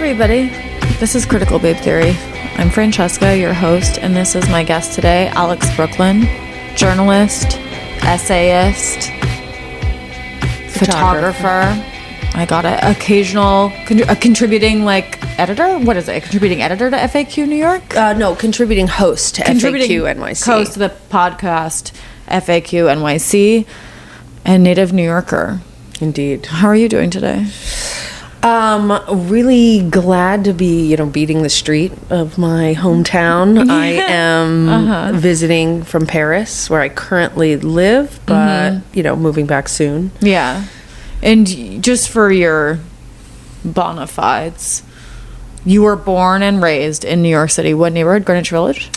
everybody. This is Critical Babe Theory. I'm Francesca, your host, and this is my guest today, Alex Brook Lynn, journalist, essayist, photographer. I got an occasional contributing editor. What is it? A contributing editor to FAQ New York? No, contributing host to FAQ NYC. Host to the podcast FAQ NYC, and native New Yorker. Indeed. How are you doing today? Really glad to be, beating the street of my hometown. I am visiting from Paris, where I currently live, but, moving back soon. Yeah. And just for your bona fides, you were born and raised in New York City. What neighborhood? Greenwich Village?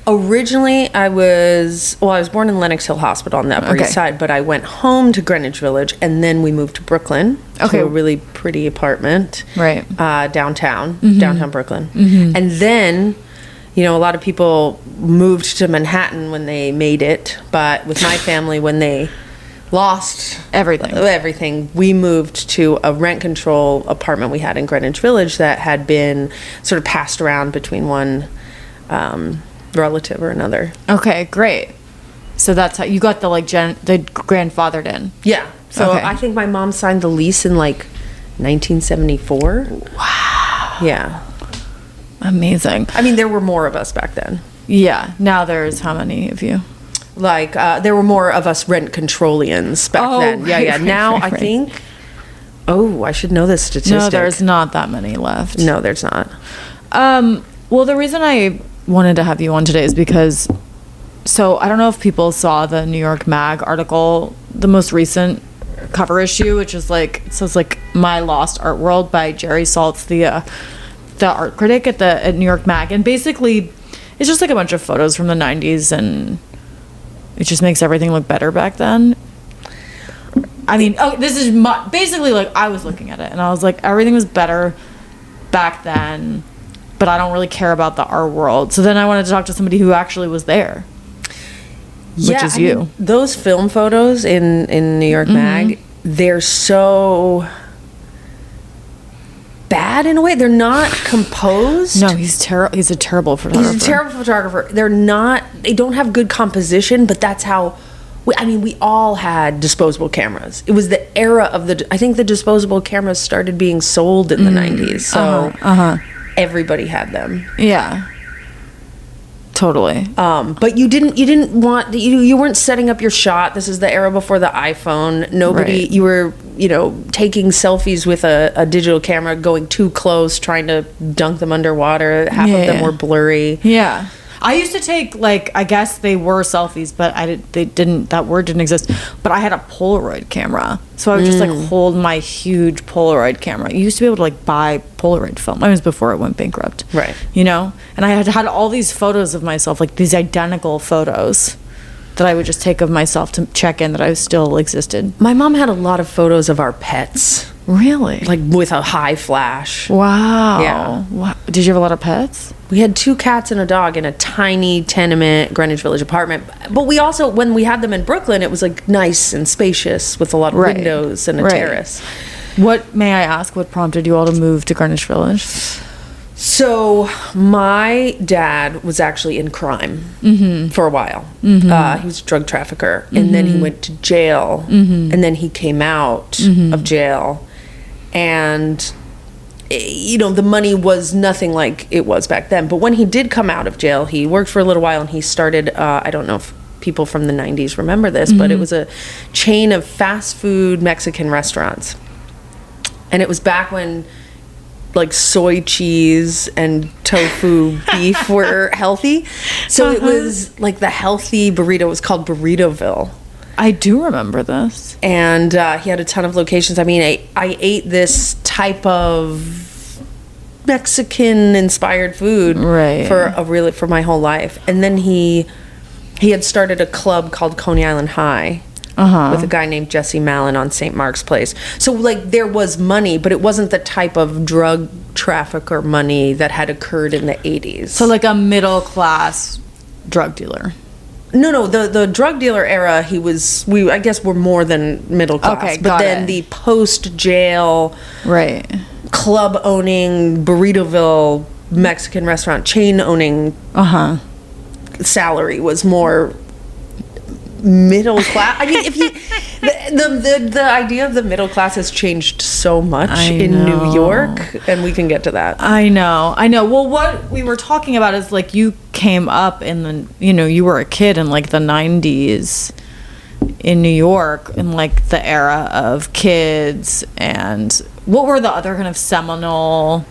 Originally, I was born in Lenox Hill Hospital on the Upper East Side, but I went home to Greenwich Village, and then we moved to Brooklyn, to a really pretty apartment, downtown Brooklyn. And then, a lot of people moved to Manhattan when they made it, but with my family, when they lost everything, we moved to a rent control apartment we had in Greenwich Village that had been sort of passed around between one relative or another. Okay, great. So that's how you got the grandfathered in. Yeah. So I think my mom signed the lease in 1974. Wow. Yeah. Amazing. I mean, there were more of us back then. Yeah. Now there's how many of you? There were more of us rent controlians back then. Yeah. Now I think. Oh, I should know this statistic. No, there's not that many left. No, there's not. Well, the reason I wanted to have you on today is because, I don't know if people saw the New York Mag article, the most recent cover issue, which is it says My Lost Art World by Jerry Saltz, the art critic at New York Mag, and basically it's just a bunch of photos from the 90s, and it just makes everything look better back then. I mean, this is basically I was looking at it and I was everything was better back then, but I don't really care about the art world. So then I wanted to talk to somebody who actually was there, which is you. Mean, those film photos in New York Mag, they're so bad in a way. They're not composed. No, he's terrible. He's a terrible photographer. He's a terrible photographer. They don't have good composition, but that's how. We all had disposable cameras. It was the era of I think the disposable cameras started being sold in the 90s. So everybody had them. Yeah. Totally. But you weren't setting up your shot. This is the era before the iPhone. You were, taking selfies with a digital camera, going too close, trying to dunk them underwater. Half of them were blurry. Yeah. I used to take, I guess they were selfies, but that word didn't exist. But I had a Polaroid camera. So I would just, hold my huge Polaroid camera. You used to be able to, buy Polaroid film. It was before it went bankrupt. Right. And I had all these photos of myself, these identical photos that I would just take of myself to check in that I still existed. My mom had a lot of photos of our pets. Really? With a high flash. Wow. Yeah. Wow. Did you have a lot of pets? We had 2 cats and a dog in a tiny tenement Greenwich Village apartment. But we also, when we had them in Brooklyn, it was nice and spacious with a lot of windows and a terrace. May I ask, what prompted you all to move to Greenwich Village? So my dad was actually in crime for a while. He was a drug trafficker, and then he went to jail, and then he came out of jail, and the money was nothing like it was back then. But when he did come out of jail, he worked for a little while, and he started, I don't know if people from the 90s remember this, but it was a chain of fast food Mexican restaurants. And it was back when soy cheese and tofu beef were healthy. So it was the healthy burrito. It was called Burritoville. I do remember this. And he had a ton of locations. I mean, I ate this type of Mexican-inspired food for my whole life. And then he had started a club called Coney Island High. With a guy named Jesse Mallon on St. Mark's Place. So, there was money, but it wasn't the type of drug trafficker money that had occurred in the 80s. So, a middle-class drug dealer. No, the drug dealer era, I guess we're more than middle class. Okay, but then the post-jail club owning, Burritoville Mexican restaurant chain owning salary was more middle class. I mean, if you the idea of the middle class has changed so much in New York, and we can get to that. I know. Well, what we were talking about is like you came up in the, you were a kid in like the 90s in New York, in like the era of Kids, and what were the other kind of seminal,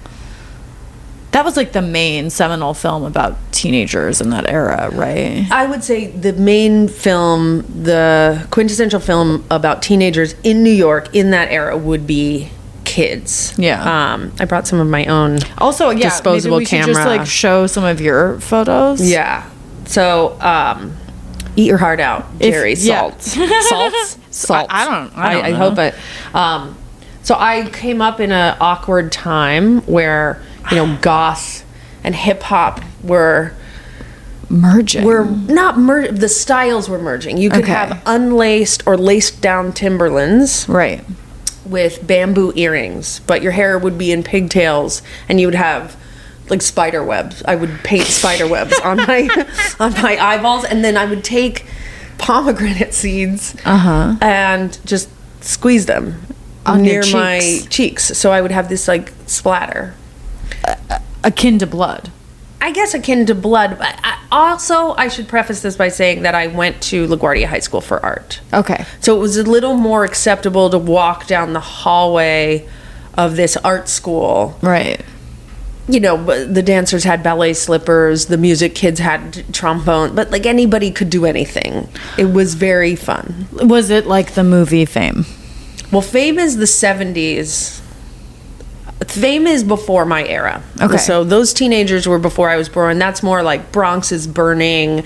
that was like the main seminal film about teenagers in that era, right? I would say the main film, the quintessential film about teenagers in New York in that era would be Kids. Yeah. I brought some of my own disposable maybe we camera. should just like show some of your photos. Yeah. So, eat your heart out, Jerry. Salts. I hope it. So I came up in an awkward time where, goth and hip hop were merging. The styles were merging. You could have unlaced or laced down Timberlands. Right. With bamboo earrings, but your hair would be in pigtails, and you would have like spider webs. I would paint spider webs on my eyeballs, and then I would take pomegranate seeds and just squeeze them on near my cheeks. So I would have this like splatter, akin to blood. I guess akin to blood. But I should preface this by saying that I went to LaGuardia High School for art. Okay. So it was a little more acceptable to walk down the hallway of this art school. Right. The dancers had ballet slippers, the music kids had trombone, but like anybody could do anything. It was very fun. Was it like the movie Fame? Well, Fame is the 70s. Fame is before my era. Okay. So those teenagers were before I was born. That's more like Bronx is Burning,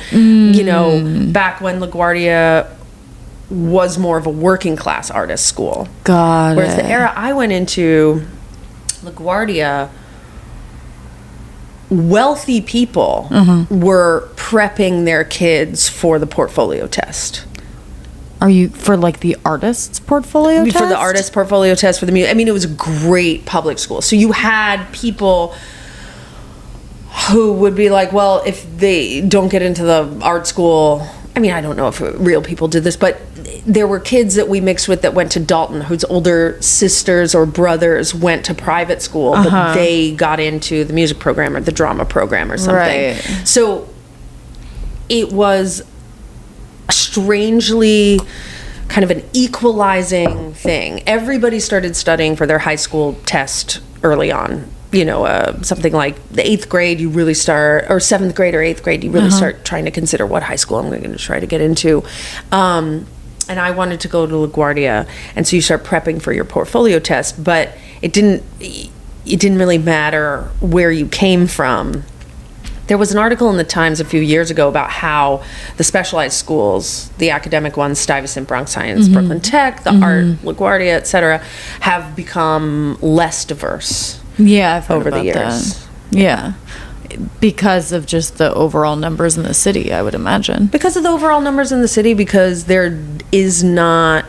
back when LaGuardia was more of a working class artist school. Whereas the era I went into, LaGuardia, wealthy people were prepping their kids for the portfolio test. Are you for like the artist's portfolio test? For the artist portfolio test, for the music. I mean, it was a great public school. So you had people who would be like, well, if they don't get into the art school, I mean, I don't know if real people did this, but there were kids that we mixed with that went to Dalton, whose older sisters or brothers went to private school, but they got into the music program or the drama program or something. Right. So it was strangely kind of an equalizing thing. Everybody started studying for their high school test early on. Something like the 8th grade, you really start, or 7th grade or 8th grade, you really start trying to consider what high school I'm going to try to get into. And I wanted to go to LaGuardia, and so you start prepping for your portfolio test, but it didn't really matter where you came from. There was an article in the Times a few years ago about how the specialized schools, the academic ones, Stuyvesant, Bronx Science, Brooklyn Tech, the Art, LaGuardia, etc., have become less diverse. Yeah, I've heard over about the years. That. Yeah, because of just the overall numbers in the city, I would imagine. Because of the overall numbers in the city, because there is not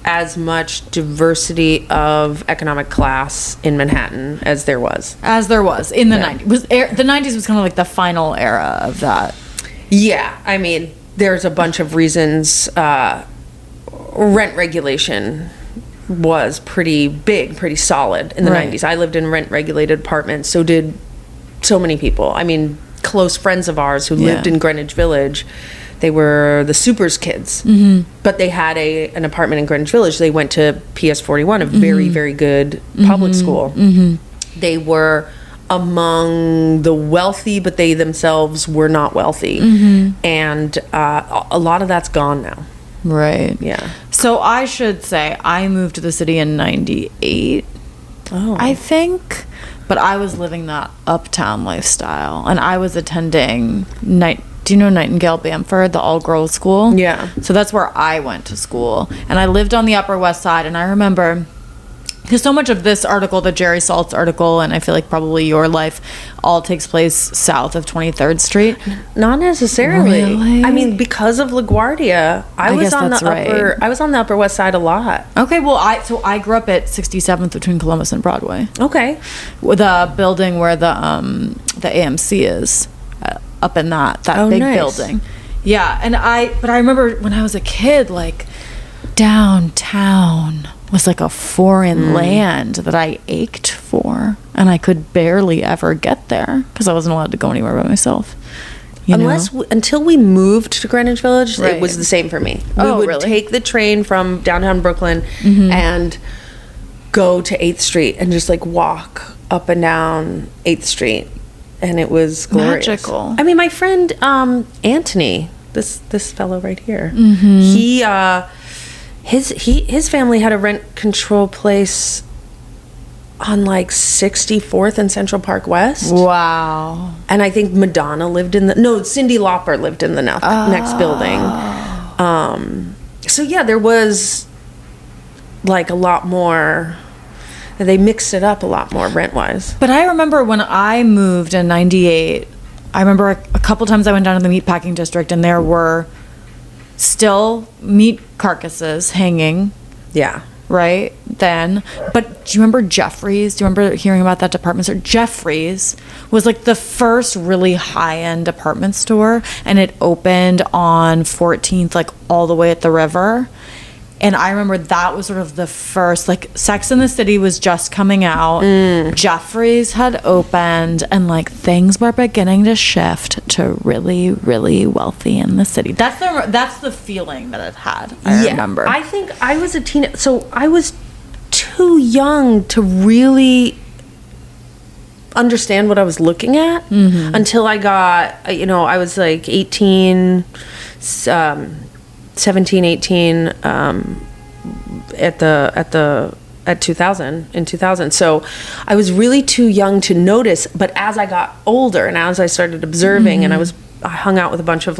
as much diversity of economic class in Manhattan as there was. In the 90s. The 90s was kind of like the final era of that. Yeah, I mean, there's a bunch of reasons. Rent regulation was pretty big, pretty solid in the 90s. I lived in rent-regulated apartments, so did so many people. I mean, close friends of ours who lived in Greenwich Village, they were the Supers kids, but they had an apartment in Greenwich Village. They went to PS 41, a very, very good public school. They were among the wealthy, but they themselves were not wealthy. And a lot of that's gone now. Right. Yeah. So I should say I moved to the city in 98, I think. But I was living that uptown lifestyle. And I was attending, do you know Nightingale Bamford, the all-girls school? Yeah. So that's where I went to school. And I lived on the Upper West Side. And I remember because so much of this article, the Jerry Saltz article, and I feel like probably your life, all takes place south of 23rd Street. Not necessarily. Really? I mean, because of LaGuardia, I was on the Upper West Side a lot. Okay, well, I grew up at 67th between Columbus and Broadway. Okay, with the building where the AMC is, up in that big nice. building. Yeah, but I remember when I was a kid, like downtown was like a foreign land that I ached for, and I could barely ever get there because I wasn't allowed to go anywhere by myself. Until we moved to Greenwich Village, right. It was the same for me. We would really? take the train from downtown Brooklyn and go to 8th Street and just like walk up and down 8th Street, and it was glorious. Magical. I mean, my friend Anthony, this fellow right here, he his family had a rent control place on like 64th and Central Park West. Wow. And I think Madonna lived Cyndi Lauper lived in the next building. So yeah, there was like a lot more, they mixed it up a lot more rent-wise. But I remember when I moved in 98, I remember a couple times I went down to the meatpacking district, and there were still meat carcasses hanging. Yeah. Right then. But do you remember Jeffries? Do you remember hearing about that department store? Jeffries was like the first really high-end department store, and it opened on 14th, like all the way at the river. And I remember that was sort of the first, like, Sex and the City was just coming out. Jeffries had opened, and like things were beginning to shift to really, really wealthy in the city. That's the feeling that it had. I remember. I think I was a teenager, so I was too young to really understand what I was looking at until I got, I was like 18, 17, 18, at 2000. So I was really too young to notice, but as I got older and as I started observing, and I hung out with a bunch of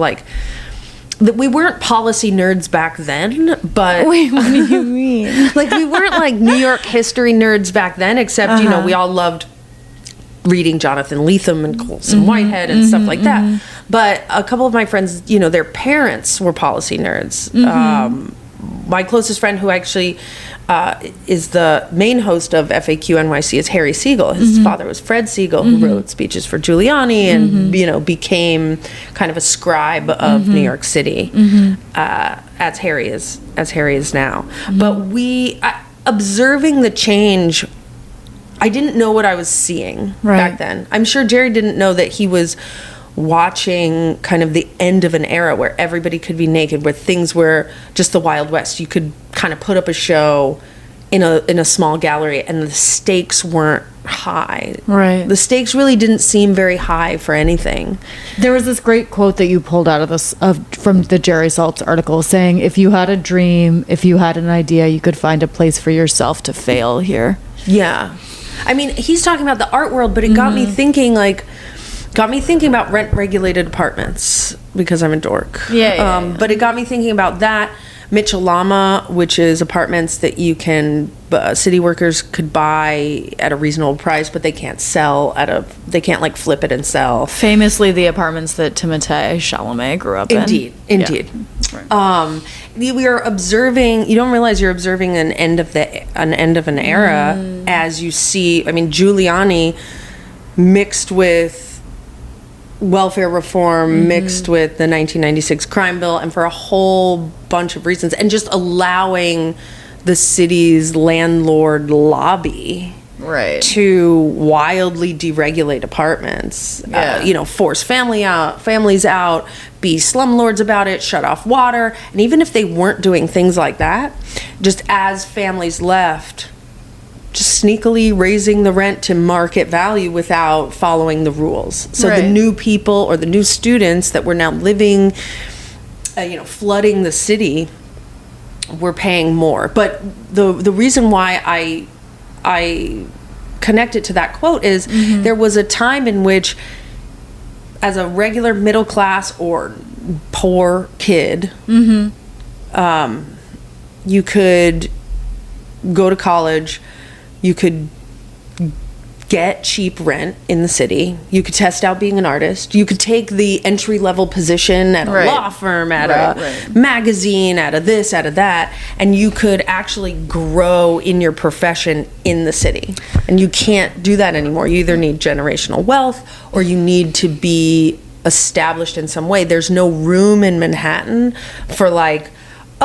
we weren't policy nerds back then, but wait, what do you mean? Like, we weren't like New York history nerds back then, except we all loved reading Jonathan Lethem and Colson Whitehead and stuff like that. But a couple of my friends, their parents were policy nerds. My closest friend, who actually is the main host of FAQ NYC, is Harry Siegel. His father was Fred Siegel, who wrote speeches for Giuliani and became kind of a scribe of New York City, as Harry is now. But observing the change, I didn't know what I was seeing back then. I'm sure Jerry didn't know that he was watching kind of the end of an era where everybody could be naked, where things were just the Wild West. You could kind of put up a show in a small gallery, and the stakes weren't high. Right. The stakes really didn't seem very high for anything. There was this great quote that you pulled out from the Jerry Saltz article saying, if you had a dream, if you had an idea, you could find a place for yourself to fail here. Yeah. I mean, he's talking about the art world, but it got me thinking about rent-regulated apartments, because I'm a dork. Yeah. But it got me thinking about that. Mitchell-Lama, which is apartments that you can, city workers could buy at a reasonable price, but they can't they can't flip it and sell. Famously, the apartments that Timothée Chalamet grew up in. Indeed. Yeah. We are observing. You don't realize you're observing an end of an era as you see. I mean, Giuliani mixed with welfare reform, mixed with the 1996 crime bill, and for a whole bunch of reasons, and just allowing the city's landlord lobby to wildly deregulate apartments, force families out, be slumlords about it, shut off water. And even if they weren't doing things like that, just as families left, just sneakily raising the rent to market value without following the rules. So the new people or the new students that were now living, flooding the city, were paying more. But the reason why I connect it to that quote is there was a time in which, as a regular middle class or poor kid, you could go to college, You could get cheap rent in the city. You could test out being an artist. You could take the entry-level position at a law firm, at a magazine, at a this, at a that, and you could actually grow in your profession in the city. And you can't do that anymore. You either need generational wealth or you need to be established in some way. There's no room in Manhattan for like,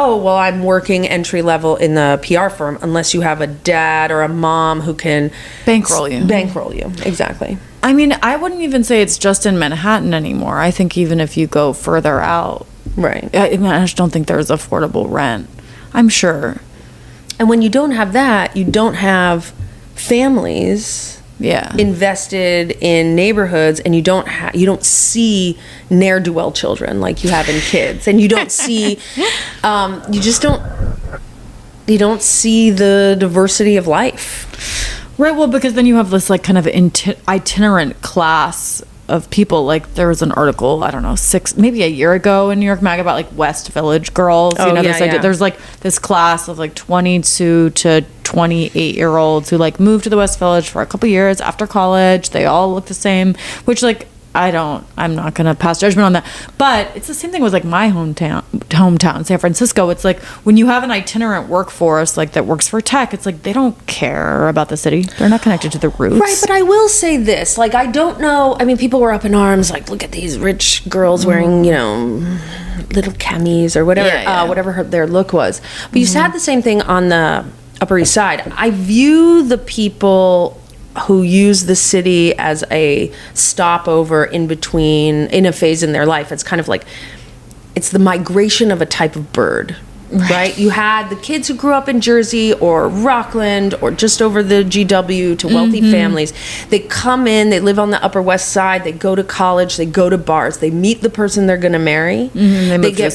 oh, well, I'm working entry level in the PR firm, unless you have a dad or a mom who can bankroll you. Exactly. I mean, I wouldn't even say it's just in Manhattan anymore. I think even if you go further out, right. I just don't think there's affordable rent. I'm sure. And when you don't have that, you don't have families invested in neighborhoods, and you don't see ne'er-do-well children like you have in kids, and you don't see you don't see the diversity of life. Right. Well, because then you have this like kind of itinerant class of people. Like there was an article, I don't know, maybe a year ago in New York Mag about like West Village girls. This idea. There's like this class of like 22 to 28-year-olds who like moved to the West Village for a couple years after college. They all look the same, which like I'm not gonna pass judgment on that, but it's the same thing with like my hometown, San Francisco. It's like when you have an itinerant workforce like that works for tech, it's like they don't care about the city. They're not connected to the roots. Right, but I will say this, like I don't know, I mean, people were up in arms like, look at these rich girls wearing, little camis or whatever, whatever their look was. But you had the same thing on the Upper East Side. I view the people who use the city as a stopover in a phase in their life. It's kind of like, it's the migration of a type of bird, right? You had the kids who grew up in Jersey or Rockland or just over the GW to wealthy families. They come in, they live on the Upper West Side, they go to college, they go to bars, they meet the person they're going to marry. They get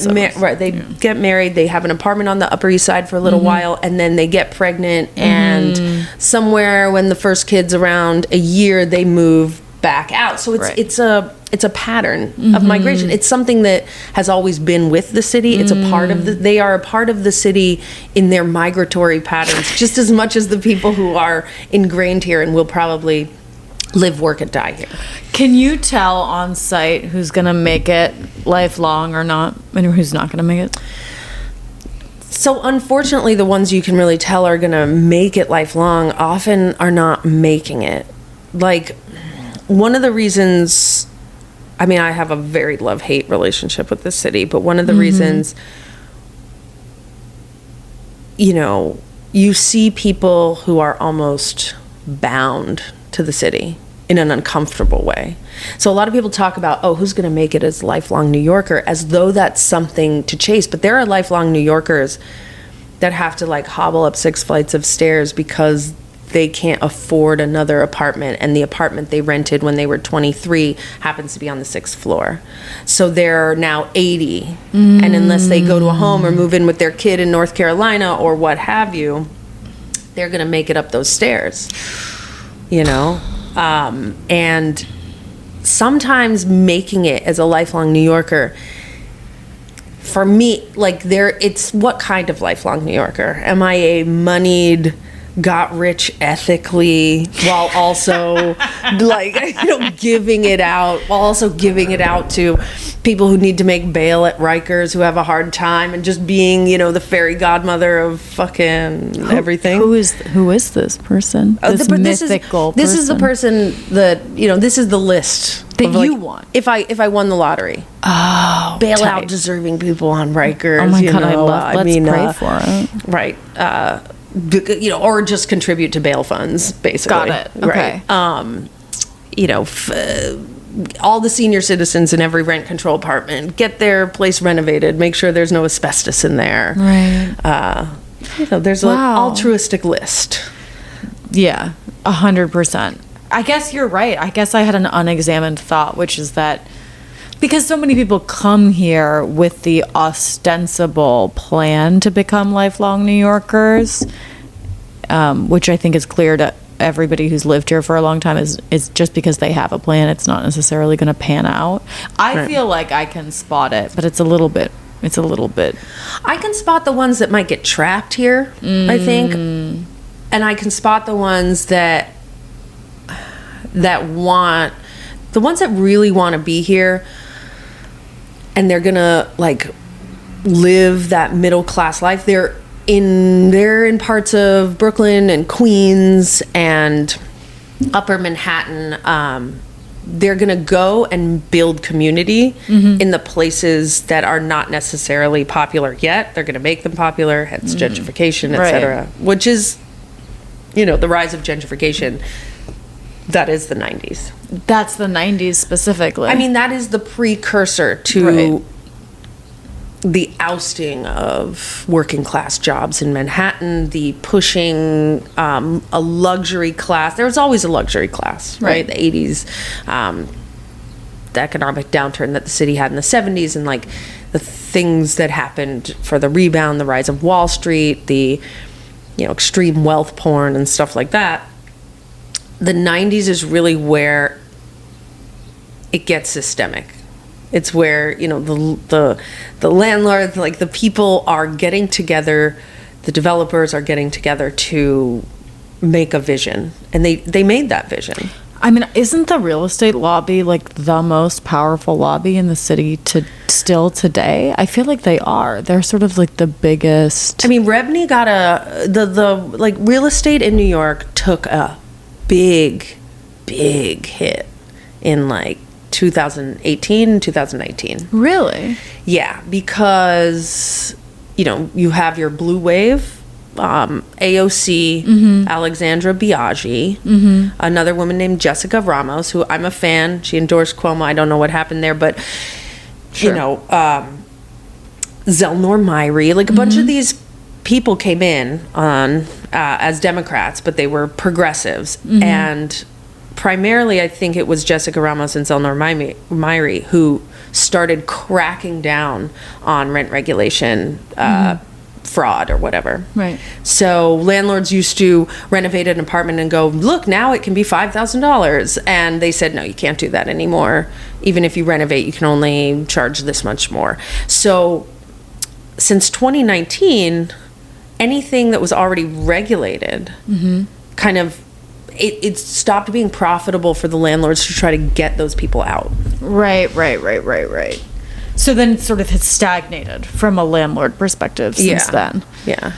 get married, they have an apartment on the Upper East Side for a little while, and then they get pregnant, and somewhere when the first kid's around a year, they move back out. So it's a pattern of migration. It's something that has always been with the city. It's a part of they are a part of the city in their migratory patterns, just as much as the people who are ingrained here and will probably live, work, and die here. Can you tell on site who's going to make it lifelong or not, and who's not going to make it? So unfortunately, the ones you can really tell are going to make it lifelong often are not making it. Like, one of the reasons, I mean, I have a very love-hate relationship with this city, but one of the reasons, you see people who are almost bound to the city in an uncomfortable way. So a lot of people talk about, who's going to make it as a lifelong New Yorker, as though that's something to chase. But there are lifelong New Yorkers that have to like hobble up 6 flights of stairs because they can't afford another apartment, and the apartment they rented when they were 23 happens to be on the 6th floor. So they're now 80, and unless they go to a home or move in with their kid in North Carolina or what have you, they're going to make it up those stairs, and sometimes making it as a lifelong New Yorker, for me, like it's what kind of lifelong New Yorker? Am I a moneyed, got rich ethically while also giving it out, while also giving it out to people who need to make bail at Rikers, who have a hard time, and just being, the fairy godmother of fucking everything? Who is this person? This mythical person? This is the person that, this is the list that you want. If I won the lottery. Oh, bail out deserving people on Rikers. Oh my God, let's pray for it. Right. Or just contribute to bail funds, basically. Got it. Okay. Right. All the senior citizens in every rent control apartment get their place renovated. Make sure there's no asbestos in there. Right. There's an altruistic list. Yeah, 100%. I guess you're right. I guess I had an unexamined thought, which is that because so many people come here with the ostensible plan to become lifelong New Yorkers, which I think is clear to everybody who's lived here for a long time, is just because they have a plan, it's not necessarily going to pan out. I feel like I can spot it, but it's a little bit. I can spot the ones that might get trapped here, I think. and I can spot the ones that want, the ones that really want to be here, and they're gonna like live that middle class life. They're in parts of Brooklyn and Queens and Upper Manhattan. They're gonna go and build community in the places that are not necessarily popular yet. They're gonna make them popular, hence gentrification, etc. Which is, you know, the rise of gentrification. That is the 90s. That's the 90s specifically. I mean, that is the precursor to the ousting of working class jobs in Manhattan, the pushing a luxury class. There was always a luxury class, right? The 80s, the economic downturn that the city had in the 70s, and like the things that happened for the rebound, the rise of Wall Street, the, you know, extreme wealth porn and stuff like that. The 90s is really where it gets systemic. It's where, you know, the landlords, like the people are getting together, the developers are getting together to make a vision, and they made that vision. I mean, isn't the real estate lobby like the most powerful lobby in the city still today? I feel like they are. They're sort of like the biggest. I mean, Rebney got the like real estate in New York took a big hit in like 2018, 2019. Really? Yeah, because, you know, you have your blue wave, AOC, Alexandra Biaggi, another woman named Jessica Ramos, who I'm a fan. She endorsed Cuomo. I don't know what happened there, but, you know, Zelnor Myrie, like a bunch of these people came in on as Democrats, but they were progressives. And primarily, I think it was Jessica Ramos and Zelnor Myrie who started cracking down on rent regulation fraud or whatever. Right. So landlords used to renovate an apartment and go, look, now it can be $5,000. And they said, no, you can't do that anymore. Even if you renovate, you can only charge this much more. So since 2019, anything that was already regulated kind of, it stopped being profitable for the landlords to try to get those people out. Right. So then it sort of has stagnated from a landlord perspective since then. Yeah.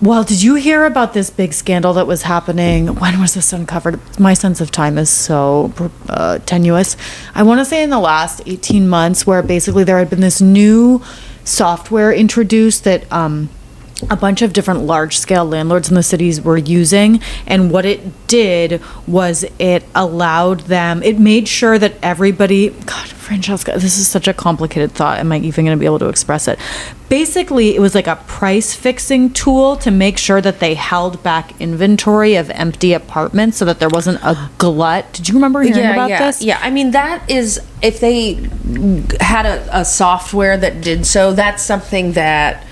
Well, did you hear about this big scandal that was happening? When was this uncovered? My sense of time is so tenuous. I want to say in the last 18 months, where basically there had been this new software introduced that a bunch of different large-scale landlords in the cities were using, and what it did was it allowed them, it made sure that everybody, God, Francesca, this is such a complicated thought. Am I even going to be able to express it? Basically, it was like a price-fixing tool to make sure that they held back inventory of empty apartments so that there wasn't a glut. Did you remember hearing about this? Yeah, I mean, that is, if they had a software that did so, that's something that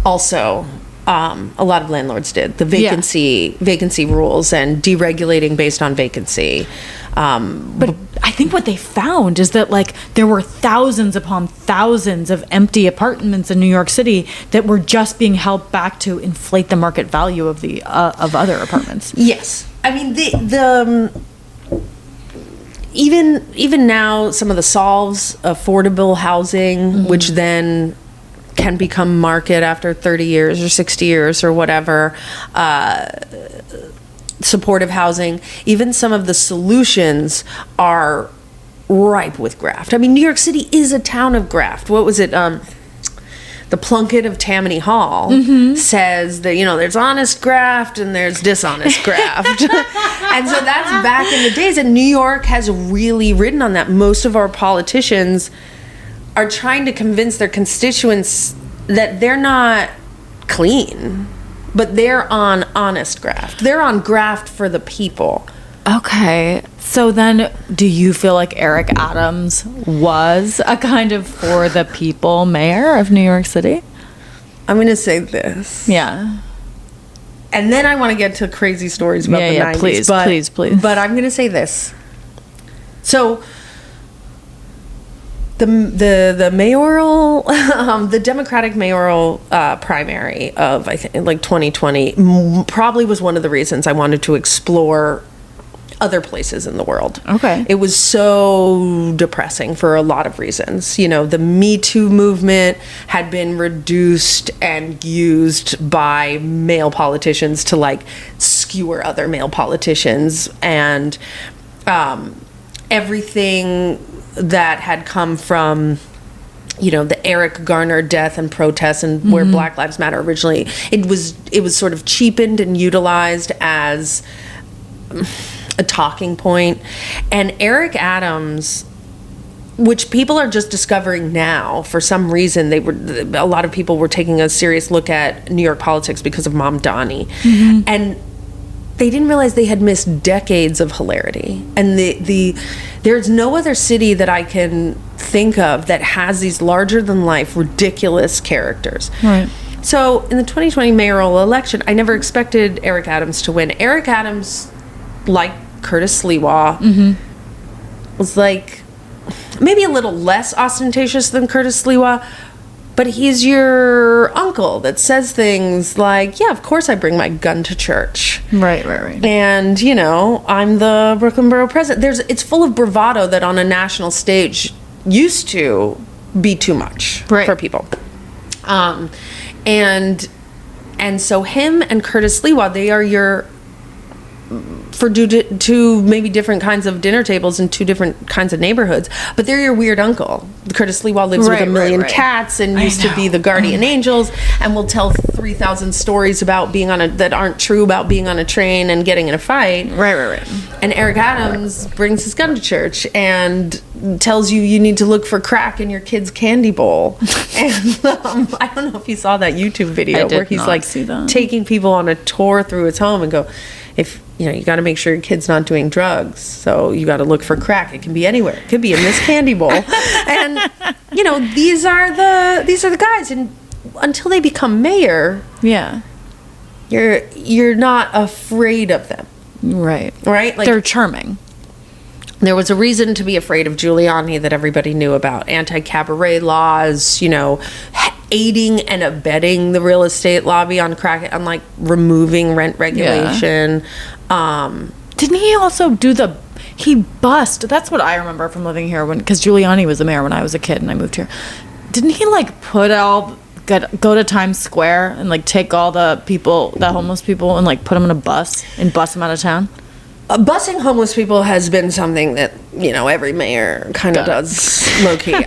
also a lot of landlords did. The vacancy rules and deregulating based on vacancy. But I think what they found is that like there were thousands upon thousands of empty apartments in New York City that were just being held back to inflate the market value of the of other apartments. Yes, I mean the even now some of the solves affordable housing, which then can become market after 30 years or 60 years or whatever, supportive housing, even some of the solutions are ripe with graft. I mean, New York City is a town of graft. What was it? The Plunkett of Tammany Hall says that, you know, there's honest graft and there's dishonest graft. And so that's back in the days. And New York has really ridden on that. Most of our politicians are trying to convince their constituents that they're not clean, but they're on honest graft. They're on graft for the people. Okay. So then do you feel like Eric Adams was a kind of for the people mayor of New York City? I'm going to say this. Yeah. And then I want to get to crazy stories about the 90s. Please. But I'm going to say this. So the mayoral, the Democratic mayoral primary of, I think, like 2020 probably was one of the reasons I wanted to explore other places in the world. Okay. It was so depressing for a lot of reasons. You know, the Me Too movement had been reduced and used by male politicians to like skewer other male politicians, and everything that had come from, you know, the Eric Garner death and protests and where Black Lives Matter originally, it was sort of cheapened and utilized as a talking point. And Eric Adams, which people are just discovering now, for some reason, a lot of people were taking a serious look at New York politics because of Mom Donnie. And they didn't realize they had missed decades of hilarity. And there's no other city that I can think of that has these larger than life, ridiculous characters. Right. So in the 2020 mayoral election, I never expected Eric Adams to win. Eric Adams, like Curtis Silwa, was like maybe a little less ostentatious than Curtis Silwa, but he's your uncle that says things like, yeah, of course I bring my gun to church. Right. And, you know, I'm the Brooklyn Borough president. It's full of bravado that on a national stage used to be too much for people. And so him and Curtis Silwa, they are your, for two maybe different kinds of dinner tables in two different kinds of neighborhoods, but they're your weird uncle. Curtis Silwa lives with a million cats and used to be the guardian angels, and will tell 3,000 stories about being that aren't true about being on a train and getting in a fight. Right. And Eric Adams brings his gun to church and tells you need to look for crack in your kid's candy bowl. And I don't know if you saw that YouTube video where he's like taking people on a tour through his home and go, if you know, you got to make sure your kid's not doing drugs, so you got to look for crack. It can be anywhere. It could be in this candy bowl. And you know, these are the guys, and until they become mayor, you're not afraid of them. Right. Like, they're charming. There was a reason to be afraid of Giuliani that everybody knew about. Anti-cabaret laws, you know, aiding and abetting the real estate lobby on crack, on like removing rent regulation. Didn't he also that's what I remember from living here, because Giuliani was the mayor when I was a kid and I moved here. Didn't he like go to Times Square and like take all the homeless people and like put them in a bus and bus them out of town? Busing homeless people has been something that, you know, every mayor kind of does, low-key.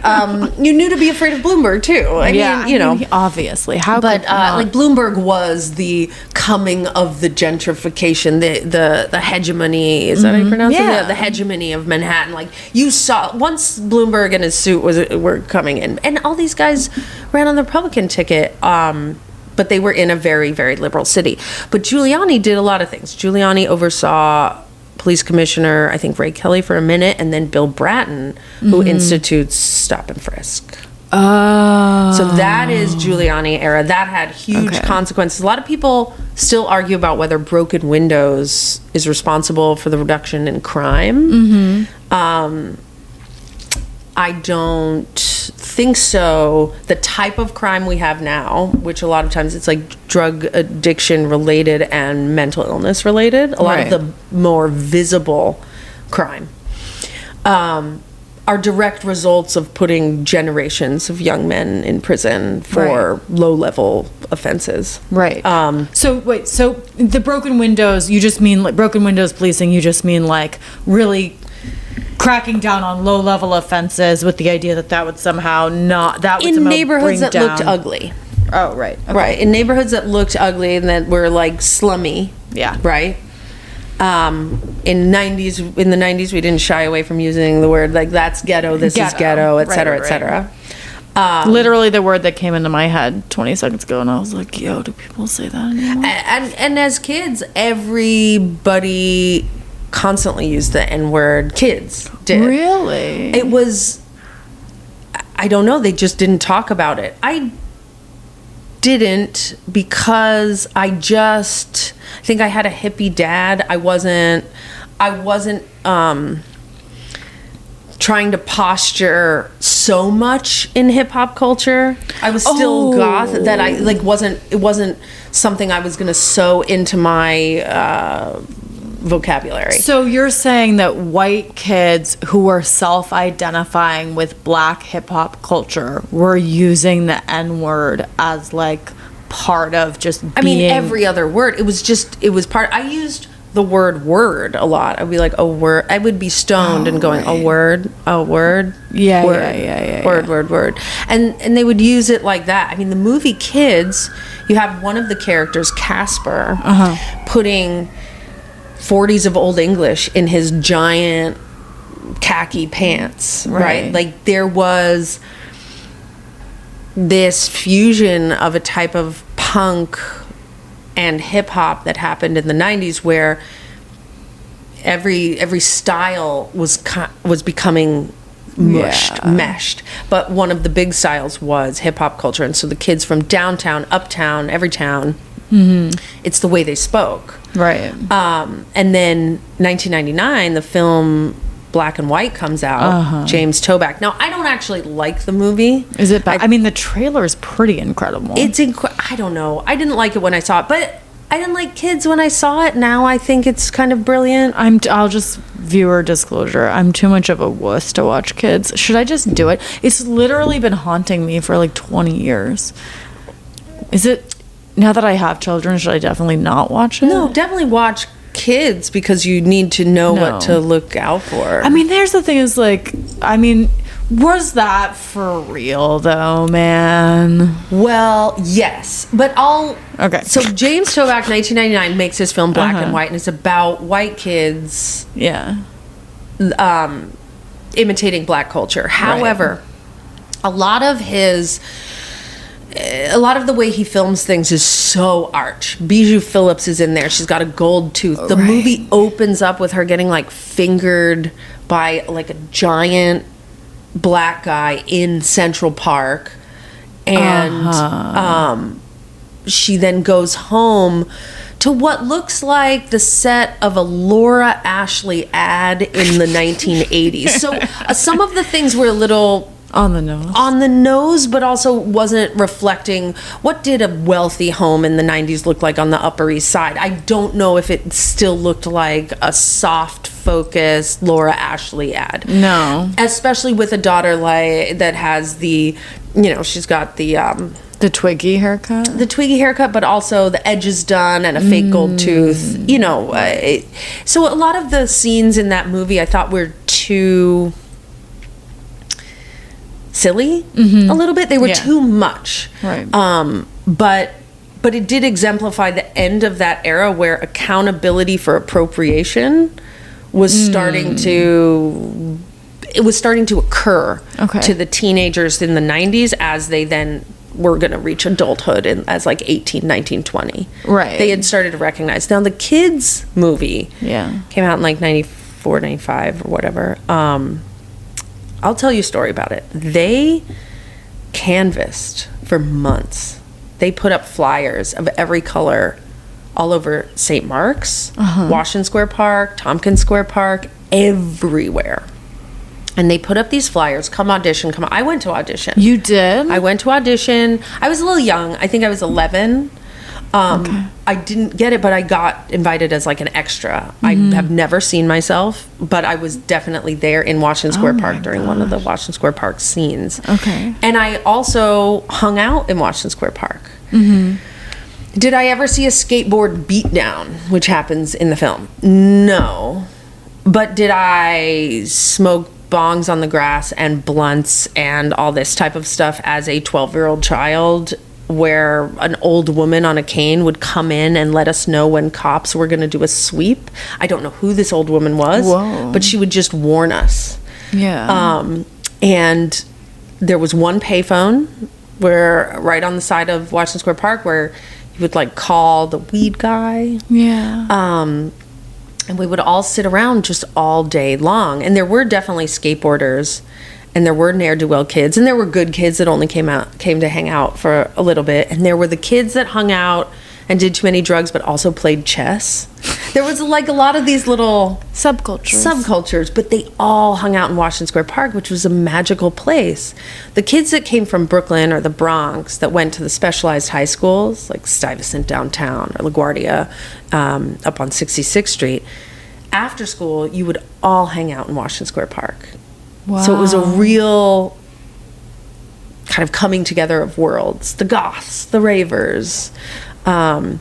You knew to be afraid of Bloomberg, too. I mean, you know. Obviously. Like, Bloomberg was the coming of the gentrification, the hegemony, is that how you pronounce it? The hegemony of Manhattan. Like, you saw, once Bloomberg and his suit were coming in, and all these guys ran on the Republican ticket, but they were in a very, very liberal city. But Giuliani did a lot of things. Giuliani oversaw police commissioner, I think Ray Kelly for a minute, and then Bill Bratton, who institutes stop and frisk. Oh. So that is Giuliani era. That had huge consequences. A lot of people still argue about whether broken windows is responsible for the reduction in crime. I don't think so. The type of crime we have now, which a lot of times it's like drug addiction related and mental illness related, a lot of the more visible crime are direct results of putting generations of young men in prison for low-level offenses. So the broken windows, you just mean like broken windows policing, you just mean like really cracking down on low-level offenses with the idea that would somehow in neighborhoods that looked ugly. Oh, right. Okay. Right. In neighborhoods that looked ugly and that were like slummy. Yeah. Right. In the 90s, we didn't shy away from using the word like that's ghetto, this is ghetto, et cetera, et cetera. Literally the word that came into my head 20 seconds ago, and I was like, yo, do people say that anymore? And as kids, everybody constantly used the N-word. Kids did. Really? It was, I don't know, they just didn't talk about it. I didn't, because I think I had a hippie dad. I wasn't trying to posture so much in hip hop culture. I was still goth that I like it wasn't something I was going to sew into my vocabulary. So you're saying that white kids who were self-identifying with black hip hop culture were using the N-word as like part of just being... I mean, every other word. It was part... I used the word a lot. I'd be like, a word. I would be stoned and going, a word. Yeah, word. Word. And they would use it like that. I mean, the movie Kids, you have one of the characters, Casper, putting 40s of Old English in his giant khaki pants, right? Like, there was this fusion of a type of punk and hip hop that happened in the 90s where every style was becoming meshed. But one of the big styles was hip hop culture. And so the kids from downtown, uptown, every town, it's the way they spoke. Right. And then 1999, the film Black and White comes out. James Toback. Now, I don't actually like the movie. Is it bad? I mean, the trailer is pretty incredible. It's I don't know. I didn't like it when I saw it, but I didn't like Kids when I saw it. Now I think it's kind of brilliant. I'll just viewer disclosure. I'm too much of a wuss to watch Kids. Should I just do it? It's literally been haunting me for like 20 years. Is it, now that I have children, should I definitely not watch it? No, definitely watch Kids because you need to know what to look out for. I mean, there's the thing is like, I mean, was that for real though, man? Well, yes, but okay. So James Toback, 1999, makes his film Black and White, and it's about white kids, imitating black culture. However, a lot of the way he films things is so arch. Bijou Phillips is in there. She's got a gold tooth. The movie opens up with her getting like fingered by like a giant black guy in Central Park. And she then goes home to what looks like the set of a Laura Ashley ad in the 1980s. So some of the things were a little... on the nose, but also wasn't reflecting what did a wealthy home in the 90s look like on the Upper East Side. I don't know if it still looked like a soft focused Laura Ashley ad. No, especially with a daughter like that has the, she's got the Twiggy haircut, but also the edges done and a fake gold tooth. So a lot of the scenes in that movie I thought were too silly a little bit. They were too much. Right. But it did exemplify the end of that era where accountability for appropriation was starting to occur to the teenagers in the 90s as they then were going to reach adulthood as like 18, 19, 20. Right. They had started to recognize. Now the Kids movie came out in like 94, 95 or whatever. I'll tell you a story about it. They canvassed for months. They put up flyers of every color all over St. Mark's, Washington Square Park, Tompkins Square Park, everywhere. And they put up these flyers, come audition, come on. I went to audition. You did? I went to audition. I was a little young. I think I was 11. I didn't get it, but I got invited as like an extra. I have never seen myself, but I was definitely there in Washington Square Park during one of the Washington Square Park scenes. Okay. And I also hung out in Washington Square Park. Did I ever see a skateboard beatdown, which happens in the film? No. But did I smoke bongs on the grass and blunts and all this type of stuff as a 12-year-old child, where an old woman on a cane would come in and let us know when cops were going to do a sweep? I don't know who this old woman was, but she would just warn us. And there was one payphone right on the side of Washington Square Park where you would like call the weed guy. And we would all sit around just all day long. And there were definitely skateboarders, and there were ne'er-do-well kids, and there were good kids that only came to hang out for a little bit, and there were the kids that hung out and did too many drugs, but also played chess. There was like a lot of these little subcultures, but they all hung out in Washington Square Park, which was a magical place. The kids that came from Brooklyn or the Bronx that went to the specialized high schools, like Stuyvesant downtown or LaGuardia up on 66th Street, after school, you would all hang out in Washington Square Park. Wow. So it was a real kind of coming together of worlds. The goths, the ravers. And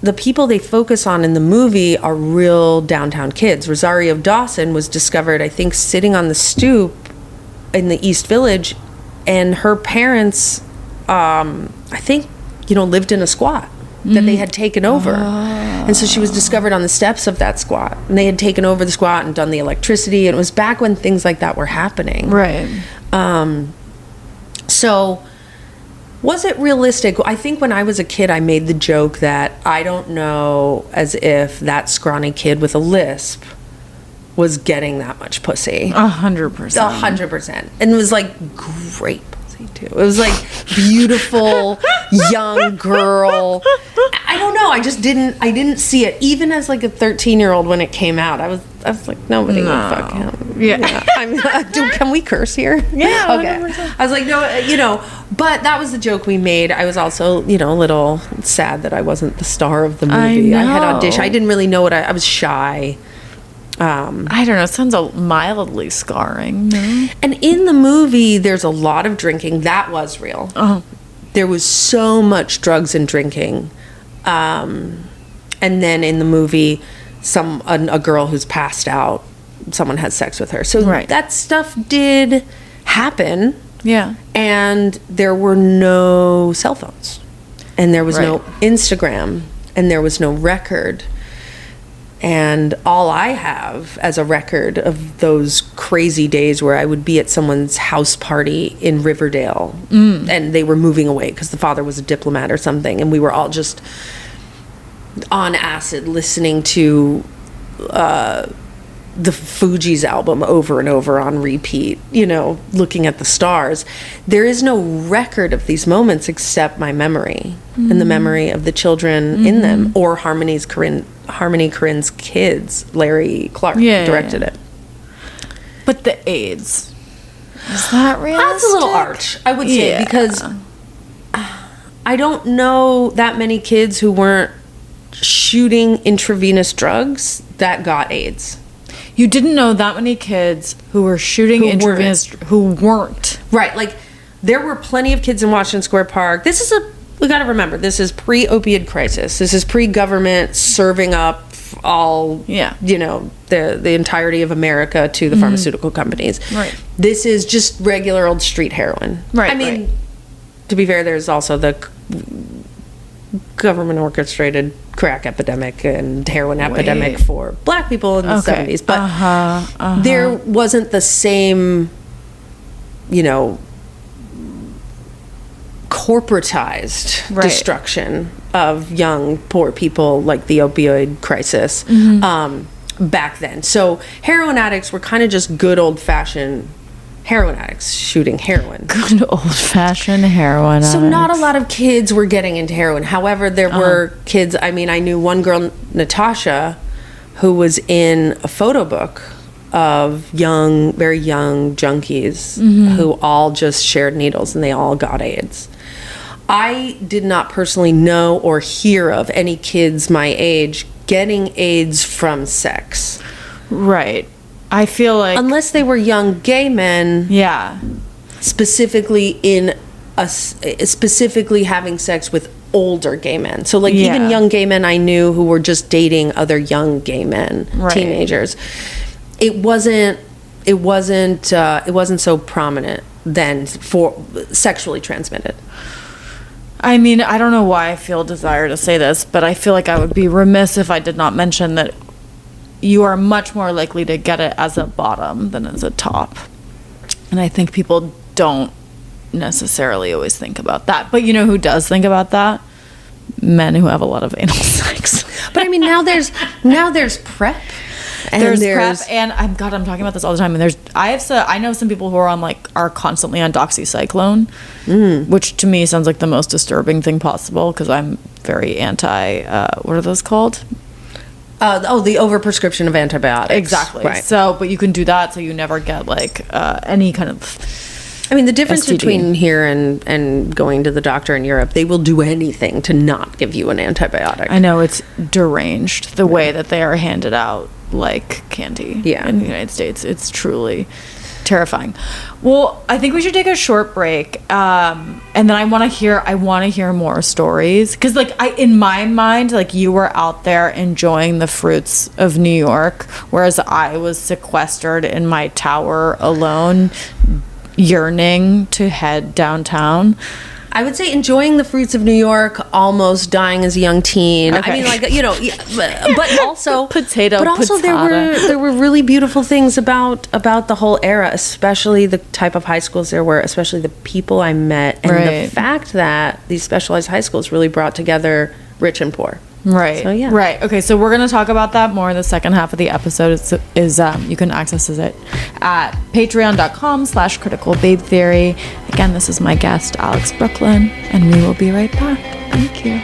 the people they focus on in the movie are real downtown kids. Rosario Dawson was discovered, I think, sitting on the stoop in the East Village, and her parents, I think, lived in a squat that they had taken over. And so she was discovered on the steps of that squat, and they had taken over the squat and done the electricity, and it was back when things like that were happening. Right. So was it realistic? I think when I was a kid, I made the joke that I don't know as if that scrawny kid with a lisp was getting that much pussy. 100%. 100%. And it was like great pussy too. It was like beautiful young girl. I don't know. I didn't see it. Even as like a 13-year-old when it came out, I was like, nobody would fuck him. Yeah. I mean, can we curse here? Yeah. Okay. 100%. I was like, no, but that was the joke we made. I was also, a little sad that I wasn't the star of the movie. I had auditioned. I didn't really know what I was shy. I don't know. It sounds mildly scarring. No? And in the movie, there's a lot of drinking. That was real. Oh. There was so much drugs and drinking. And then in the movie, a girl who's passed out, someone has sex with her. So that stuff did happen. Yeah. And there were no cell phones. And there was no Instagram. And there was no record. And all I have as a record of those crazy days where I would be at someone's house party in Riverdale and they were moving away because the father was a diplomat or something, and we were all just on acid listening to the Fugees album over and over on repeat, looking at the stars. There is no record of these moments except my memory and the memory of the children in them, or Harmony Korine's kids. Larry Clark directed it. But the AIDS, is that realistic? That's a little arch, I would say, because I don't know that many kids who weren't shooting intravenous drugs that got AIDS. You didn't know that many kids who were shooting intravenous who weren't. Right. Like, there were plenty of kids in Washington Square Park. We got to remember, this is pre-opioid crisis. This is pre-government serving up all, the entirety of America to the pharmaceutical companies. Right. This is just regular old street heroin. Right. I mean, to be fair, there's also the government orchestrated crack epidemic and heroin epidemic for black people in the 70s, but there wasn't the same corporatized destruction of young poor people like the opioid crisis back then. So heroin addicts were kind of just good old-fashioned heroin addicts shooting heroin. Good old-fashioned heroin addicts. So not a lot of kids were getting into heroin. However, there were kids. I mean, I knew one girl, Natasha, who was in a photo book of very young junkies who all just shared needles, and they all got AIDS. I did not personally know or hear of any kids my age getting AIDS from sex. Right. I feel like, unless they were young gay men, specifically specifically having sex with older gay men. So like even young gay men I knew who were just dating other young gay men, teenagers. It wasn't so prominent then for sexually transmitted. I mean, I don't know why I feel desire to say this, but I feel like I would be remiss if I did not mention that you are much more likely to get it as a bottom than as a top. And I think people don't necessarily always think about that. But you know who does think about that? Men who have a lot of anal sex. But I mean, now there's PrEP And there's PrEP, and I'm talking about this all the time. And I know some people who are constantly on doxycycline, which to me sounds like the most disturbing thing possible because I'm very anti. What are those called? The overprescription of antibiotics. Exactly. Right. So, but you can do that, so you never get any kind of. I mean, the difference between here and going to the doctor in Europe, they will do anything to not give you an antibiotic. I know, it's deranged the way that they are handed out like candy in the United States. It's truly terrifying. Well, I think we should take a short break, and then I want to hear more stories because in my mind, you were out there enjoying the fruits of New York, whereas I was sequestered in my tower alone, yearning to head downtown. I would say enjoying the fruits of New York, almost dying as a young teen. Okay. I mean, but also there were really beautiful things about the whole era, especially the type of high schools there were, especially the people I met, and the fact that these specialized high schools really brought together rich and poor. Right. So, yeah. Right. Okay. So we're going to talk about that more in the second half of the episode. You can access it at patreon.com/criticalbabetheory. Again, this is my guest, Alex Brook Lynn, and we will be right back. Thank you.